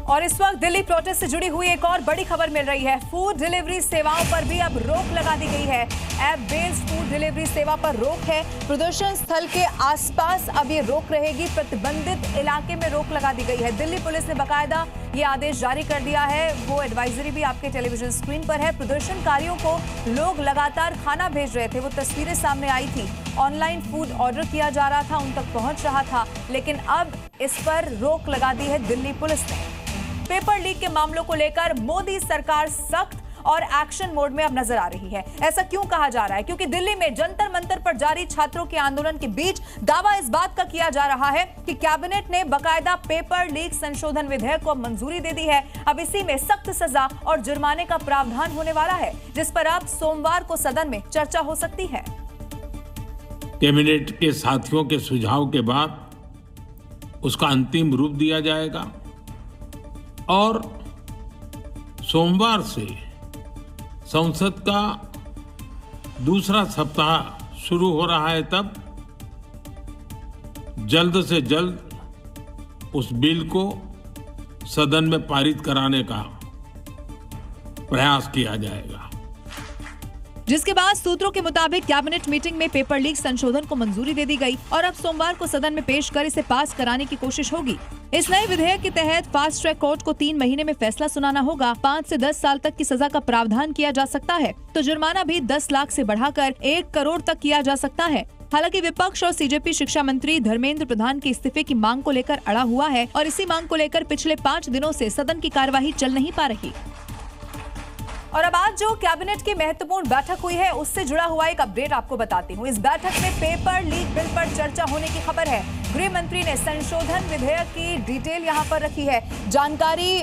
और इस वक्त दिल्ली प्रोटेस्ट से जुड़ी हुई एक और बड़ी खबर मिल रही है। फूड डिलीवरी सेवाओं पर भी अब रोक लगा दी गई है। ऐप बेस्ड फूड डिलीवरी सेवा पर रोक है। प्रदर्शन स्थल के आसपास अब ये रोक रहेगी। प्रतिबंधित इलाके में रोक लगा दी गई है। दिल्ली पुलिस ने बाकायदा ये आदेश जारी कर दिया है। वो एडवाइजरी भी आपके टेलीविजन स्क्रीन पर है। प्रदर्शनकारियों को लोग लगातार खाना भेज रहे थे, वो तस्वीरें सामने आई थी। ऑनलाइन फूड ऑर्डर किया जा रहा था, उन तक पहुंच रहा था, लेकिन अब इस पर रोक लगा दी है दिल्ली पुलिस ने। पेपर लीक के मामलों को लेकर मोदी सरकार सख्त और एक्शन मोड में अब नजर आ रही है। ऐसा क्यों कहा जा रहा है? क्योंकि दिल्ली में जंतर मंतर पर जारी छात्रों के आंदोलन के बीच दावा इस बात का किया जा रहा है कि कैबिनेट ने बाकायदा पेपर लीक संशोधन विधेयक को मंजूरी दे दी है। अब इसी में सख्त सजा और जुर्माने का प्रावधान होने वाला है, जिस पर अब सोमवार को सदन में चर्चा हो सकती है। कैबिनेट के साथियों के सुझाव के बाद उसका अंतिम रूप दिया जाएगा और सोमवार से संसद का दूसरा सप्ताह शुरू हो रहा है। तब जल्द से जल्द उस बिल को सदन में पारित कराने का प्रयास किया जाएगा, जिसके बाद सूत्रों के मुताबिक कैबिनेट मीटिंग में पेपर लीक संशोधन को मंजूरी दे दी गई और अब सोमवार को सदन में पेश कर इसे पास कराने की कोशिश होगी। इस नए विधेयक के तहत फास्ट ट्रैक कोर्ट को 3 महीने में फैसला सुनाना होगा। 5 से 10 साल तक की सजा का प्रावधान किया जा सकता है, तो जुर्माना भी 10 लाख से बढ़ाकर 1 करोड़ तक किया जा सकता है। हालांकि विपक्ष और सीजेपी शिक्षा मंत्री धर्मेंद्र प्रधान के इस्तीफे की मांग को लेकर अड़ा हुआ है और इसी मांग को लेकर पिछले 5 दिनों से सदन की कार्यवाही चल नहीं पा रही। और अब आज जो कैबिनेट की महत्वपूर्ण बैठक हुई है, उससे जुड़ा हुआ एक अपडेट आपको बताती हूँ। इस बैठक में पेपर लीक बिल पर चर्चा होने की खबर है। गृह मंत्री ने संशोधन विधेयक की डिटेल यहाँ पर रखी है, जानकारी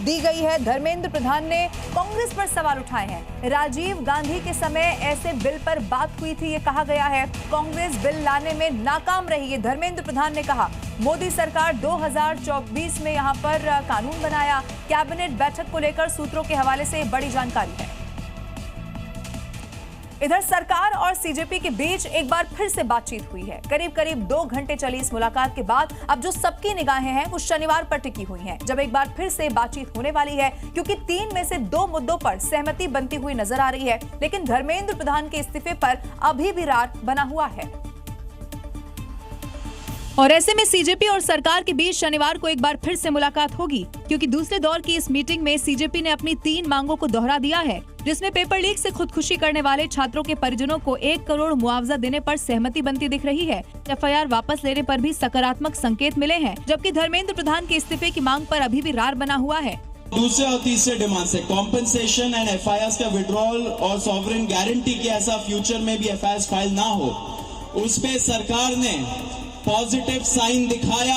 दी गई है। धर्मेंद्र प्रधान ने कांग्रेस पर सवाल उठाए हैं। राजीव गांधी के समय ऐसे बिल पर बात हुई थी, ये कहा गया है। कांग्रेस बिल लाने में नाकाम रही, ये धर्मेंद्र प्रधान ने कहा। मोदी सरकार 2024 में यहाँ पर कानून बनाया। कैबिनेट बैठक को लेकर सूत्रों के हवाले से बड़ी जानकारी है। इधर सरकार और सीजेपी के बीच एक बार फिर से बातचीत हुई है। करीब 2 घंटे चली इस मुलाकात के बाद अब जो सबकी निगाहें हैं वो शनिवार पर टिकी हुई हैं, जब एक बार फिर से बातचीत होने वाली है, क्योंकि 3 में से 2 मुद्दों पर सहमति बनती हुई नजर आ रही है। लेकिन धर्मेंद्र प्रधान के इस्तीफे पर अभी भी रार बना हुआ है और ऐसे में सीजेपी और सरकार के बीच शनिवार को एक बार फिर से मुलाकात होगी, क्योंकि दूसरे दौर की इस मीटिंग में सीजेपी ने अपनी 3 मांगों को दोहरा दिया है, जिसमें पेपर लीक से खुदकुशी करने वाले छात्रों के परिजनों को 1 करोड़ मुआवजा देने पर सहमति बनती दिख रही है। एफआईआर वापस लेने पर भी सकारात्मक संकेत मिले हैं, जबकि धर्मेंद्र प्रधान के इस्तीफे की मांग पर अभी भी रार बना हुआ है। दूसरे और तीसरे डिमांड से कॉम्पेंसेशन एंड एफआईआर का विड्रॉल और सॉवरेन गारंटी की ऐसा फ्यूचर में भी एफआईआर फाइल ना हो, उस पे सरकार ने पॉजिटिव साइन दिखाया।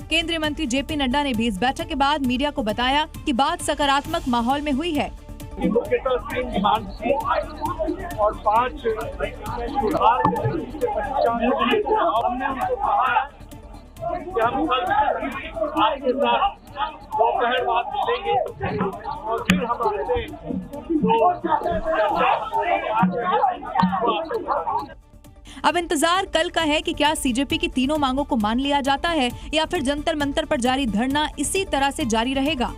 केंद्रीय मंत्री जेपी नड्डा ने भी इस बैठक के बाद मीडिया को बताया कि बात सकारात्मक माहौल में हुई है। और 5 सुधार हमने उनको कहा कि हम आपके साथ दोपहर बाद मिलेंगे और फिर हम आपसे अब इंतजार कल का है कि क्या सीजेपी की तीनों मांगों को मान लिया जाता है या फिर जंतर मंतर पर जारी धरना इसी तरह से जारी रहेगा।